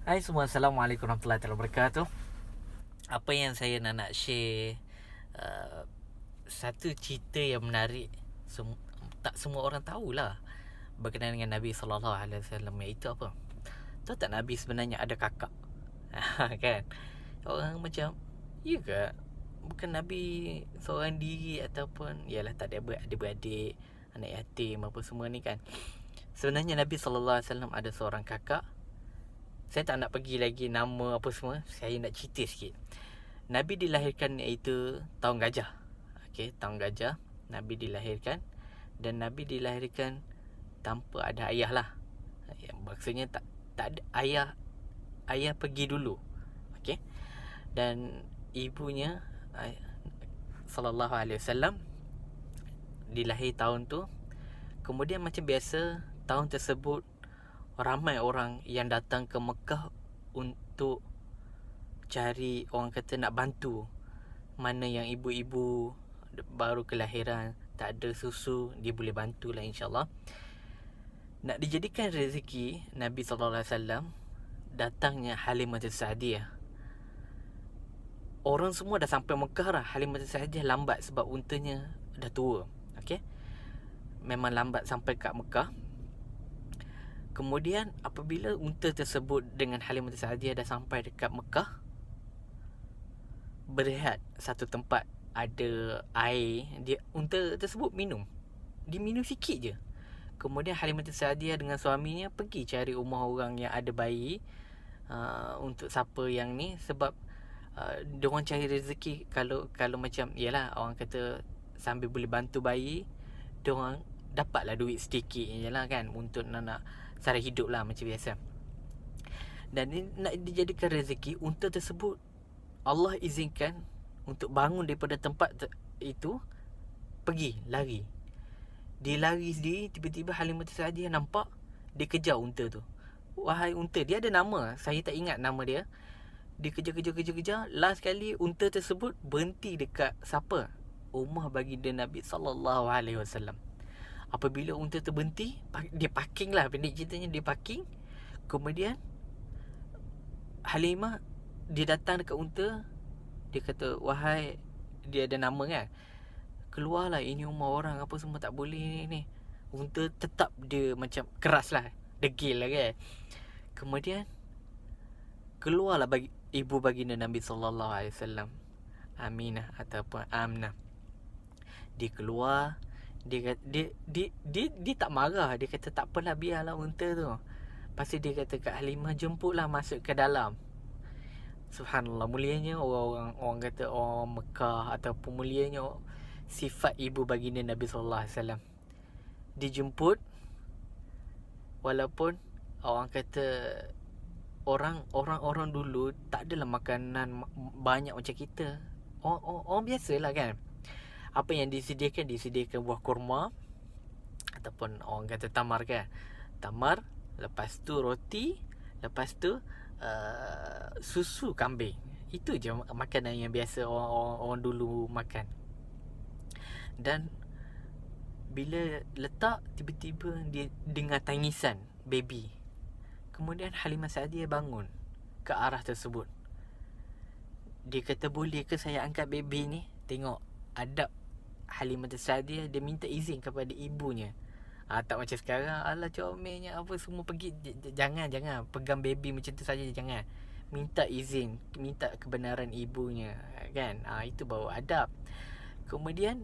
Hai semua, Assalamualaikum warahmatullahi wabarakatuh. Apa yang saya nak share, uh, satu cerita yang menarik. Tak semua orang tahulah berkenaan dengan Nabi SAW, iaitu apa? Tahu tak Nabi sebenarnya ada kakak? Kan? Orang macam, ya ke? Bukan Nabi seorang diri ataupun, yalah, tak ada adik-beradik, anak yatim apa semua ni kan. Sebenarnya Nabi SAW ada seorang kakak. Saya tak nak pergi lagi nama apa semua. Saya nak cerita sikit. Nabi dilahirkan iaitu tahun gajah. Okey, tahun gajah Nabi dilahirkan, dan Nabi dilahirkan tanpa ada ayah lah. Maksudnya tak ada ayah. Ayah pergi dulu. Okey. Dan ibunya sallallahu alaihi wasallam dilahir tahun tu. Kemudian macam biasa, tahun tersebut ramai orang yang datang ke Mekah untuk cari, orang kata, nak bantu. Mana yang ibu-ibu baru kelahiran, tak ada susu, dia boleh bantulah, insyaAllah. Nak dijadikan rezeki Nabi SAW, datangnya Halimah Sa'diyah. Orang semua dah sampai Mekah dah. Halimah Sa'diyah lambat sebab untanya dah tua. Okay? Memang lambat sampai kat Mekah. Kemudian apabila unta tersebut dengan Halimah Sa'diyah dah sampai dekat Mekah, berehat satu tempat, ada air, dia unta tersebut minum. Dia minum sikit je. Kemudian Halimah Sa'diyah dengan suaminya pergi cari rumah orang yang ada bayi, untuk siapa yang ni, sebab diorang cari rezeki. Kalau macam, yalah, orang kata sambil boleh bantu bayi, diorang dapatlah duit sedikit je lah kan, untuk nak sara hidup lah macam biasa. Dan ni nak dijadikan rezeki, unta tersebut Allah izinkan untuk bangun daripada tempat itu, pergi lari. Dia lari sendiri. Tiba-tiba Halimah Sa'diyah nampak, dia kejar unta tu. Wahai unta, dia ada nama, saya tak ingat nama dia. Dia kejar. Last kali unta tersebut berhenti dekat siapa? Rumah baginda Nabi SAW. Apabila unta tu berhenti, dia parking lah, pendek ceritanya dia parking. Kemudian Halimah, dia datang dekat unta. Dia kata, wahai, dia ada nama kan, keluarlah, ini rumah orang, apa semua tak boleh ni. Unta tetap dia macam keras lah, degil lah kan. Kemudian keluarlah ibu baginda Nabi SAW, Aminah ataupun Amnah. Dia keluar. Dia tak marah. Dia kata tak apalah, biarlah unta tu. Lepas tu dia kata kat Halimah, jemputlah masuk ke dalam. Subhanallah, mulianya orang kata orang Mekah, ataupun mulianya sifat ibu baginda Nabi SAW. Dijemput, walaupun orang kata orang dulu tak adalah makanan banyak macam kita. Orang biasalah kan. Apa yang disediakan buah kurma, ataupun orang kata tamar kan. Tamar, lepas tu roti, lepas tu susu kambing. Itu je makanan yang biasa orang dulu makan. Dan bila letak, tiba-tiba dia dengar tangisan baby. Kemudian Halimah Sa'diyah bangun ke arah tersebut. Dia kata, boleh ke saya angkat baby ni? Tengok adab Halimah Sa'diyah, dia minta izin kepada ibunya. Tak macam sekarang, alah comelnya apa semua pergi. Jangan pegang baby macam tu saja, jangan. Minta izin, minta kebenaran ibunya kan. Itu baru adab. Kemudian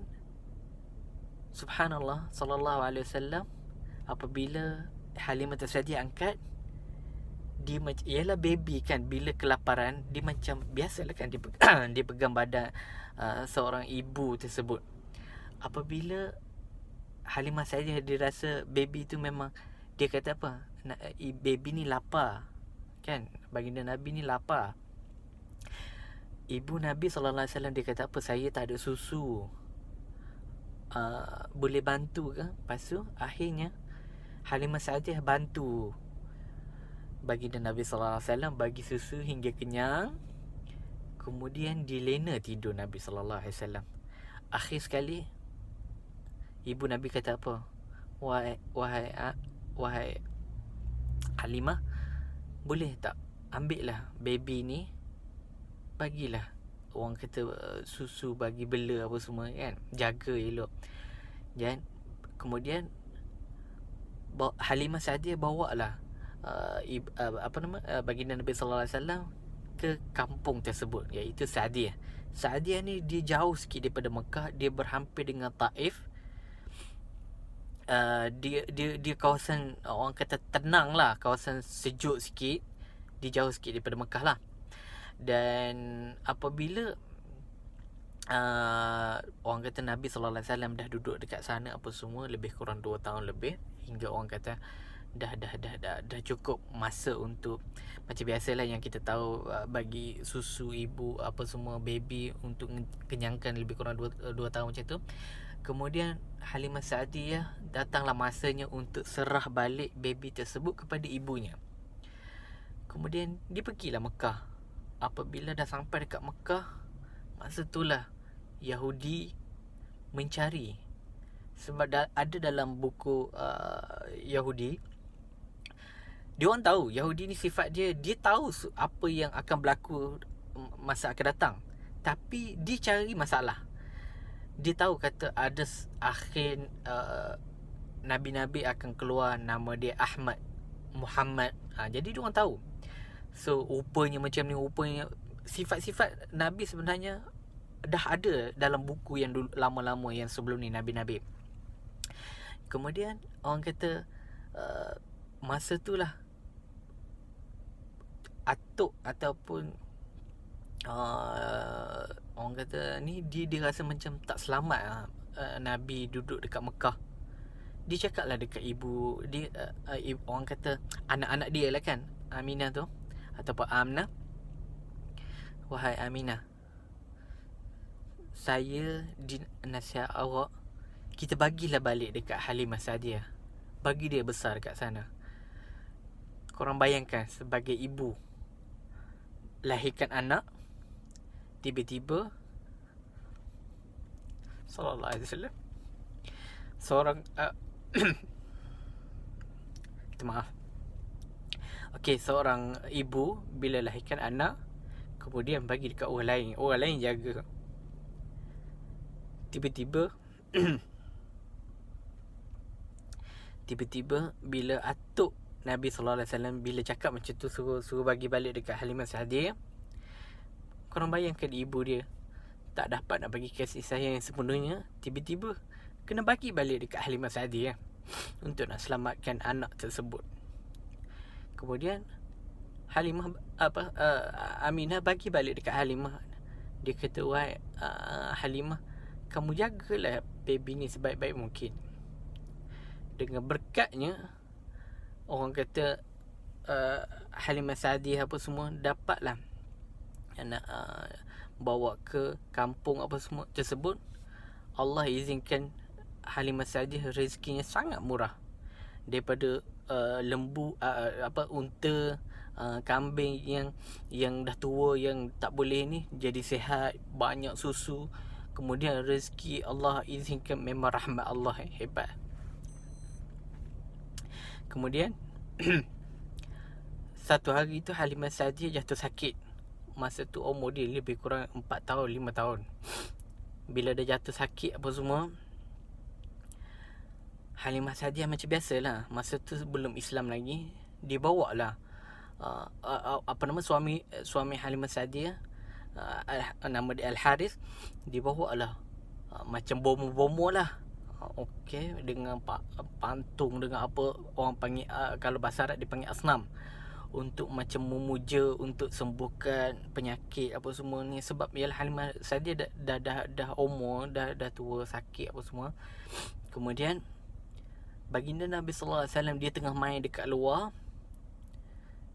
subhanallah, sallallahu alaihi wasallam, apabila Halimah Sa'diyah angkat, dia macam, ialah baby kan, bila kelaparan dia macam biasalah kan, dia pegang badan seorang ibu tersebut. Apabila Halimah Sa'diyah, dia rasa baby tu memang, dia kata apa, baby ni lapar kan, baginda Nabi ni lapar. Ibu Nabi SAW, dia kata apa, saya tak ada susu, boleh bantu ke? Lepas tu akhirnya Halimah Sa'diyah bantu baginda Nabi SAW bagi susu hingga kenyang. Kemudian dilena tidur Nabi SAW. Akhir sekali ibu Nabi kata apa, wahai Halimah, boleh tak ambil lah baby ni, bagilah orang kata susu, bagi bela apa semua kan, jaga elok. Dan kemudian Halimah Sa'diyah bawa lah baginda Nabi sallallahu alaihi wasallam ke kampung tersebut, iaitu Sa'diyah. Sa'diyah ni dia jauh sikit daripada Mekah, dia berhampir dengan Taif. Dia kawasan orang kata tenang lah, kawasan sejuk sikit, dia jauh sikit daripada Mekah lah. Dan apabila orang kata Nabi sallallahu alaihi wasallam dah duduk dekat sana apa semua lebih kurang 2 tahun lebih, hingga orang kata dah cukup masa untuk, macam biasalah yang kita tahu, bagi susu ibu apa semua baby untuk kenyangkan lebih kurang 2 tahun macam tu. Kemudian Halimah Sa'diyah datanglah masanya untuk serah balik baby tersebut kepada ibunya. Kemudian dia pergilah Mekah. Apabila dah sampai dekat Mekah, masa itulah Yahudi mencari. Sebab ada dalam buku Yahudi, dia orang tahu Yahudi ni sifat dia tahu apa yang akan berlaku masa akan datang, tapi dia cari masalah. Dia tahu kata ada akhir nabi-nabi akan keluar, nama dia Ahmad, Muhammad. Jadi dia orang tahu. So rupanya macam ni, rupanya sifat-sifat Nabi sebenarnya dah ada dalam buku yang dulu, lama-lama yang sebelum ni, nabi-nabi. Kemudian orang kata masa tu lah atuk ataupun orang kata ni, dia rasa macam tak selamat Nabi duduk dekat Mekah. Dia cakap lah dekat ibu dia, orang kata anak-anak dia lah kan, Aminah tu ataupun Amnah, wahai Aminah, saya nasihat awak, kita bagilah balik dekat Halimah Sa'diyah, bagi dia besar kat sana. Korang bayangkan, sebagai ibu lahirkan anak, tiba-tiba sallallahu alaihi wasallam seorang maaf. Okey, seorang ibu bila lahirkan anak, kemudian bagi dekat orang lain jaga. Tiba-tiba bila atuk Nabi sallallahu alaihi wasallam bila cakap macam tu, suruh bagi balik dekat Halimah Sa'diyah, korang bayangkan ibu dia tak dapat nak bagi kasih sayang yang sepenuhnya, tiba-tiba kena bagi balik dekat Halimah Sa'diyah untuk nak selamatkan anak tersebut. Kemudian Halimah Aminah bagi balik dekat Halimah. Dia kata, wahai Halimah, kamu jagalah baby ni sebaik-baik mungkin. Dengan berkatnya, orang kata Halimah Sa'diyah apa semua dapatlah nak bawa ke kampung apa semua tersebut. Allah izinkan Halimah Sa'diyah rezekinya sangat murah. Daripada lembu, unta, kambing yang dah tua, yang tak boleh ni, jadi sihat, banyak susu. Kemudian rezeki Allah izinkan, memang rahmat Allah, hebat. Kemudian satu hari tu Halimah Sa'diyah jatuh sakit. Masa tu umur dia lebih kurang 4 tahun, 5 tahun. Bila dia jatuh sakit apa semua, Halimah Sa'diyah macam biasalah, masa tu belum Islam lagi, dia bawa lah suami Halimah Sa'diyah, nama dia Al-Harith. Dia bawa lah macam bomo-bomo lah, okey, dengan pantung, dengan apa orang panggil, kalau bahasa Arab dia panggil asnam, untuk macam memuja, untuk sembuhkan penyakit apa semua ni. Sebab ialah Halimah Sa'diyah dah umur, dah tua, sakit apa semua. Kemudian baginda Nabi sallallahu alaihi wasallam dia tengah main dekat luar,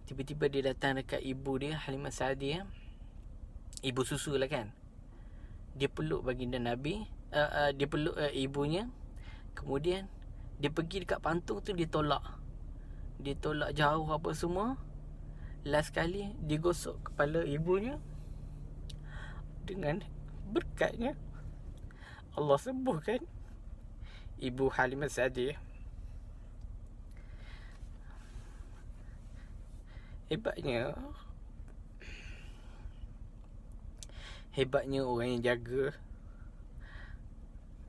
tiba-tiba dia datang dekat ibu dia, Halimah Sa'diyah, ibu susu lah kan. Dia peluk baginda Nabi, dia peluk ibunya. Kemudian dia pergi dekat pantung tu, dia tolak jauh apa semua. Last kali dia gosok kepala ibunya, dengan berkatnya Allah sembuhkan ibu Halimah Sa'diyah. Hebatnya orang yang jaga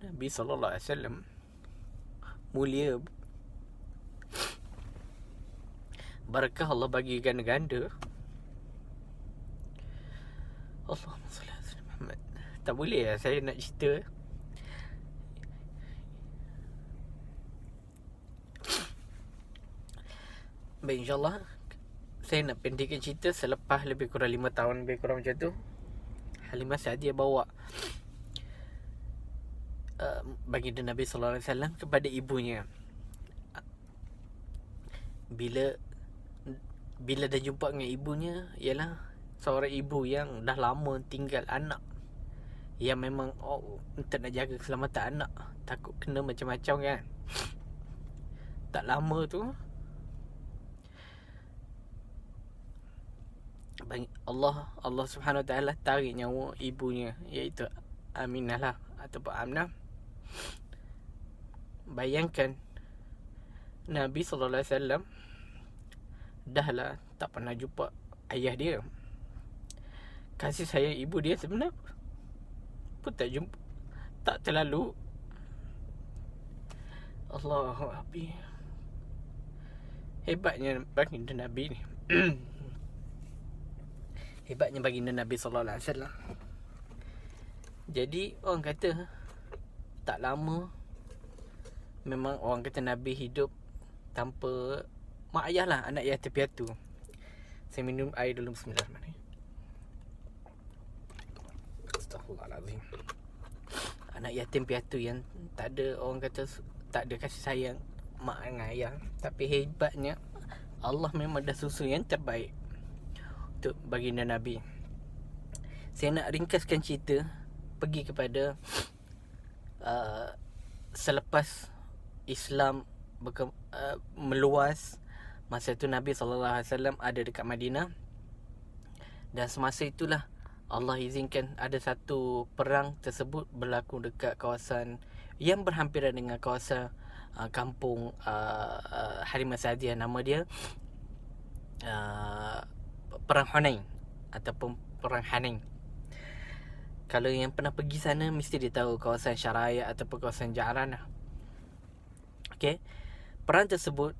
Nabi SAW. Mulia, barakah Allah bagi ganda-ganda. Allahumma salli ala sayyidina Muhammad. Tak boleh lah saya nak cerita. Baik, insyaAllah saya nak pendekkan cerita. Selepas lebih kurang 5 tahun, lebih kurang macam tu, Halimah Sa'diyah bawa baginda Nabi SAW kepada ibunya. Bila dah jumpa dengan ibunya, ialah seorang ibu yang dah lama tinggal anak, yang memang untuk nak jaga keselamatan anak, takut kena macam-macam kan. Tak lama tu Allah Subhanahu Wa Taala tarik nyawa ibunya, iaitu Aminah lah, ataupun Aminah. Bayangkan Nabi SAW dah lah tak pernah jumpa ayah dia. Kasih sayang ibu dia sebenarnya pun tak jumpa, tak terlalu. Allahu Akbar. Hebatnya baginda Nabi ni. Hebatnya baginda Nabi SAW. Jadi orang kata tak lama, memang orang kata Nabi hidup tanpa mak ayah lah, anak yatim piatu. Saya minum air dulu. Bismillahirrahmanirrahim. Astaghfirullahalazim. Anak yatim piatu yang tak ada, orang kata tak ada kasih sayang mak dengan ayah. Tapi hebatnya Allah memang dah susun yang terbaik untuk baginda Nabi. Saya nak ringkaskan cerita, pergi kepada selepas Islam meluas. Masa tu Nabi SAW ada dekat Madinah, dan semasa itulah Allah izinkan ada satu perang tersebut berlaku dekat kawasan yang berhampiran dengan kawasan kampung Halimah Sa'diyah. Nama dia Perang Hunain ataupun Perang Hunain. Kalau yang pernah pergi sana mesti dia tahu kawasan Syaraya ataupun kawasan Ja'ran lah. Okay. Perang tersebut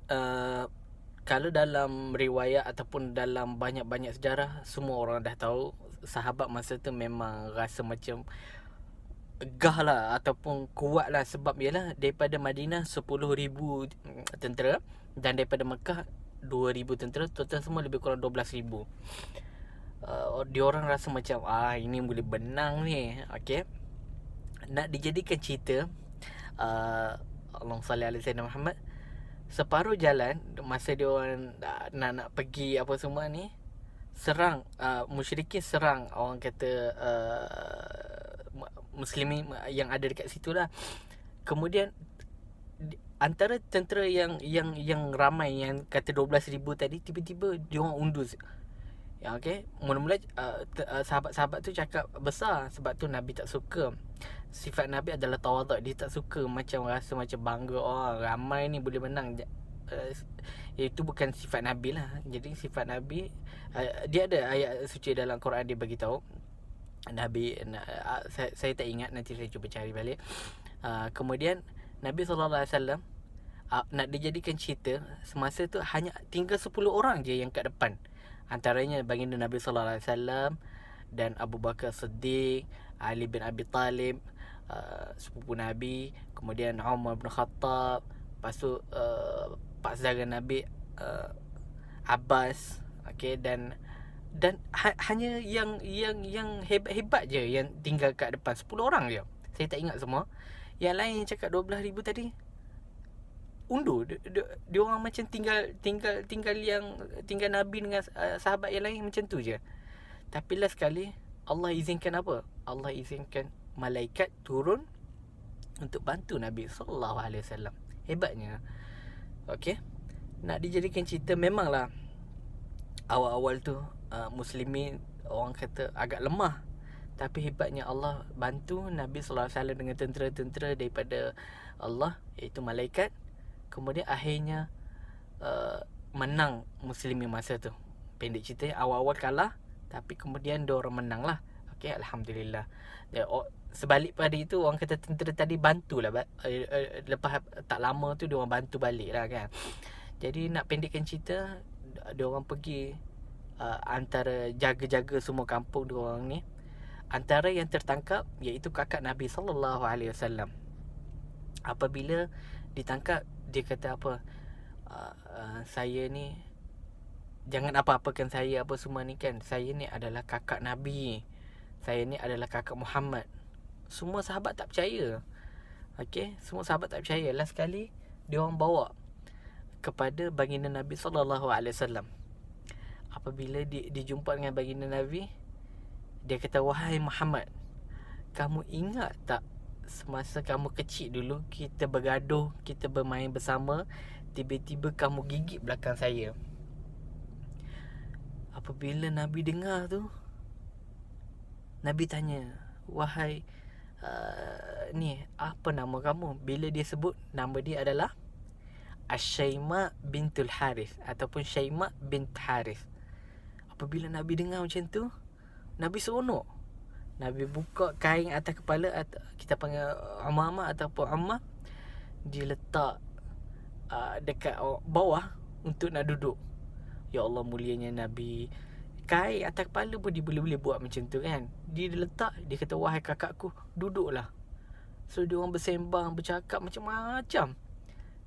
kalau dalam riwayat ataupun dalam banyak-banyak sejarah, semua orang dah tahu. Sahabat masa tu memang rasa macam gah lah ataupun kuat lah. Sebab ialah daripada Madinah 10,000 tentera, dan daripada Mekah 2,000 tentera. Total semua lebih kurang 12,000. Diorang rasa macam ini boleh benang ni. Okay. Nak dijadikan cerita, Allahumma salli ala sayyidina Muhammad, separuh jalan masa dia orang nak pergi apa semua ni, serang musyrikin, serang orang kata muslimin yang ada dekat situ lah. Kemudian antara tentera yang ramai, yang kata 12,000 tadi, tiba-tiba dia orang undur. Ya, okey. Mula-mula sahabat-sahabat tu cakap besar, sebab tu Nabi tak suka. Sifat Nabi adalah tawaduk. Dia tak suka macam rasa macam bangga, ramai ni boleh menang. Itu bukan sifat Nabi lah. Jadi sifat Nabi, dia ada ayat suci dalam Quran dia bagi tahu Nabi, saya tak ingat, nanti saya cuba cari balik. Kemudian Nabi SAW nak dijadikan cerita, semasa tu hanya tinggal 10 orang je yang kat depan. Antaranya baginda Nabi SAW dan Abu Bakar Siddiq, Ali bin Abi Talib, sepupu Nabi, kemudian Umar bin Khattab, lepas tu pak saudara Nabi, Abbas. Okay, dan hanya yang hebat-hebat je yang tinggal kat depan, 10 orang je. Saya tak ingat semua. Yang lain yang cakap 12,000 tadi undur. Dia orang macam tinggal yang tinggal Nabi dengan sahabat yang lain macam tu je. Tapi last sekali Allah izinkan apa? Allah izinkan malaikat turun untuk bantu Nabi SAW. Hebatnya. Okey. Nak dijadikan cerita, memanglah awal-awal tu muslimin orang kata agak lemah. Tapi hebatnya Allah bantu Nabi SAW dengan tentera-tentera daripada Allah, iaitu malaikat. Kemudian akhirnya menang muslimin masa tu. pendek cerita, awal-awal kalah, tapi kemudian dia orang menang lah. Okay, Alhamdulillah. Sebalik pada itu, orang kata tentera tadi bantulah. Lepas tak lama tu dia orang bantu balik lah kan. Jadi nak pendekkan cerita, dia orang pergi antara jaga-jaga semua kampung dia orang ni. Antara yang tertangkap iaitu kakak Nabi SAW. Apabila ditangkap, dia kata apa, saya ni jangan apa-apakan saya apa semua ni kan. Saya ni adalah kakak Nabi, saya ni adalah kakak Muhammad. Semua sahabat tak percaya. Okay, semua sahabat tak percaya. Last sekali dia orang bawa kepada baginda Nabi SAW. Apabila dijumpa dengan baginda Nabi, dia kata, wahai Muhammad, kamu ingat tak semasa kamu kecil dulu, kita bergaduh, kita bermain bersama, tiba-tiba kamu gigit belakang saya. Apabila Nabi dengar tu, Nabi tanya, wahai ni, apa nama kamu? Bila dia sebut nama dia adalah Asyaima bintul Harith ataupun Syaima bint Harith. Apabila Nabi dengar macam tu, Nabi seronok. Nabi buka kain atas kepala, kita panggil amamah ataupun ammah, dia letak dekat bawah untuk nak duduk. Ya Allah, mulianya Nabi. Kain atas kepala pun dia boleh buat macam tu kan. Dia letak, dia kata, wahai kakakku, duduklah. So dia orang bersembang, bercakap macam-macam.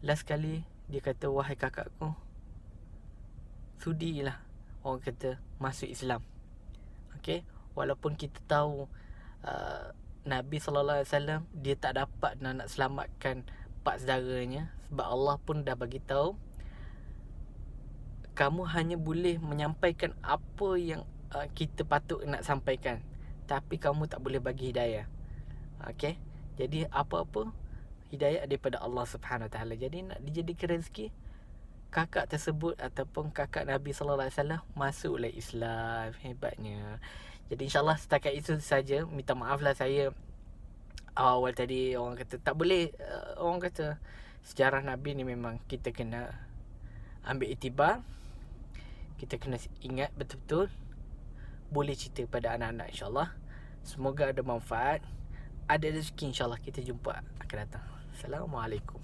Last sekali dia kata, wahai kakakku, sudilah orang kata masuk Islam. Okay, walaupun kita tahu Nabi SAW dia tak dapat nak selamatkan 4 saudaranya, sebab Allah pun dah bagi tahu, kamu hanya boleh menyampaikan apa yang kita patut nak sampaikan, tapi kamu tak boleh bagi hidayah. Okay, jadi apa-apa hidayah daripada Allah Subhanahu Wa Taala. Jadi nak dijadikan rezeki, kakak tersebut ataupun kakak Nabi SAW masuklah Islam. Hebatnya. Jadi insyaAllah setakat itu saja. Minta maaf lah saya awal tadi orang kata tak boleh, orang kata sejarah Nabi ni memang kita kena ambil iktibar, kita kena ingat betul-betul. Boleh cerita pada anak-anak insyaAllah. Semoga ada manfaat, ada rezeki, insyaAllah kita jumpa akan datang. Assalamualaikum.